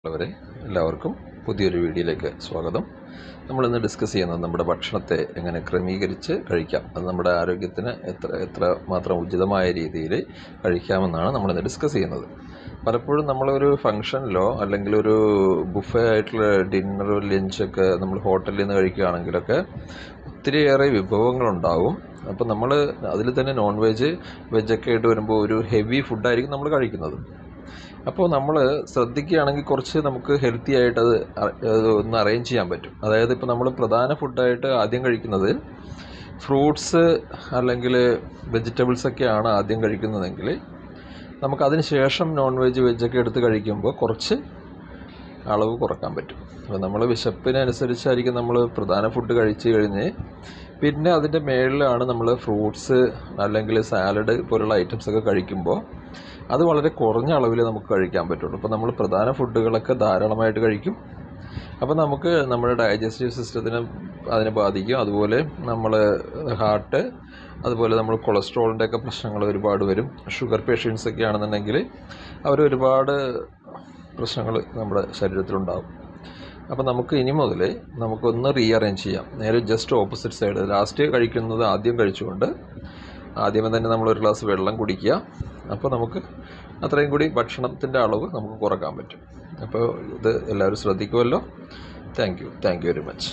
ഉള്ളവരെ എല്ലാവർക്കും പുതിയൊരു വീഡിയോയിലേക്ക് സ്വാഗതം. നമ്മളിന്ന് ഡിസ്കസ് ചെയ്യുന്നത് നമ്മുടെ ഭക്ഷണത്തെ എങ്ങനെ ക്രമീകരിച്ച് കഴിക്കാം, അത് നമ്മുടെ ആരോഗ്യത്തിന് എത്ര മാത്രം ഉചിതമായ രീതിയിൽ കഴിക്കാമെന്നാണ് നമ്മളിന്ന് ഡിസ്കസ് ചെയ്യുന്നത്. പലപ്പോഴും നമ്മളൊരു ഫംഗ്ഷനിലോ അല്ലെങ്കിൽ ഒരു ബുഫേ ആയിട്ടുള്ള ഡിന്നറോ ലഞ്ചൊക്കെ നമ്മൾ ഹോട്ടലിൽ നിന്ന് കഴിക്കുകയാണെങ്കിലൊക്കെ ഒത്തിരിയേറെ വിഭവങ്ങളുണ്ടാവും. അപ്പോൾ നമ്മൾ അതിൽ തന്നെ നോൺ വെജ് വെജൊക്കെ ആയിട്ട് വരുമ്പോൾ ഒരു ഹെവി ഫുഡായിരിക്കും നമ്മൾ കഴിക്കുന്നത്. അപ്പോൾ നമ്മൾ ശ്രദ്ധിക്കുകയാണെങ്കിൽ കുറച്ച് നമുക്ക് ഹെൽത്തി ആയിട്ട് അത് ഒന്ന് അറേഞ്ച് ചെയ്യാൻ പറ്റും. അതായത് ഇപ്പോൾ നമ്മൾ പ്രധാന ഫുഡായിട്ട് ആദ്യം കഴിക്കുന്നത് ഫ്രൂട്ട്സ് അല്ലെങ്കിൽ വെജിറ്റബിൾസൊക്കെയാണ് ആദ്യം കഴിക്കുന്നതെങ്കിൽ നമുക്കതിന് ശേഷം നോൺ വെജ് വെജൊക്കെ എടുത്ത് കഴിക്കുമ്പോൾ കുറച്ച് അളവ് കുറക്കാൻ പറ്റും. അപ്പോൾ നമ്മൾ വിശപ്പിനനുസരിച്ചായിരിക്കും നമ്മൾ പ്രധാന ഫുഡ് കഴിച്ച് കഴിഞ്ഞ് പിന്നെ അതിൻ്റെ മേളിലാണ് നമ്മൾ ഫ്രൂട്ട്സ് അല്ലെങ്കിൽ സാലഡ് പോലുള്ള ഐറ്റംസൊക്കെ കഴിക്കുമ്പോൾ അത് വളരെ കുറഞ്ഞ അളവിൽ നമുക്ക് കഴിക്കാൻ പറ്റുള്ളൂ. അപ്പോൾ നമ്മൾ പ്രധാന ഫുഡുകളൊക്കെ ധാരാളമായിട്ട് കഴിക്കും. അപ്പോൾ നമുക്ക് നമ്മുടെ ഡൈജസ്റ്റീവ് സിസ്റ്റത്തിനെ അതിനെ ബാധിക്കും. അതുപോലെ നമ്മൾ ഹാർട്ട്, അതുപോലെ നമ്മൾ കൊളസ്ട്രോളിൻ്റെയൊക്കെ പ്രശ്നങ്ങൾ ഒരുപാട് വരും. ഷുഗർ പേഷ്യൻസൊക്കെ ആണെന്നുണ്ടെങ്കിൽ ഒരുപാട് പ്രശ്നങ്ങൾ നമ്മുടെ ശരീരത്തിലുണ്ടാകും. അപ്പോൾ നമുക്ക് ഇനി മുതൽ നമുക്കൊന്ന് റീഅറേഞ്ച് ചെയ്യാം. നേരെ ജസ്റ്റ് ഓപ്പോസിറ്റ് സൈഡ്, ലാസ്റ്റ് കഴിക്കുന്നത് ആദ്യം കഴിച്ചുകൊണ്ട് ആദ്യമേ തന്നെ നമ്മളൊരു ഗ്ലാസ് വെള്ളം കുടിക്കുക. അപ്പോൾ നമുക്ക് അത്രയും കൂടി ഭക്ഷണത്തിൻ്റെ അളവ് നമുക്ക് കുറക്കാൻ പറ്റും. അപ്പോൾ ഇത് എല്ലാവരും ശ്രദ്ധിക്കുമല്ലോ. Thank you very much.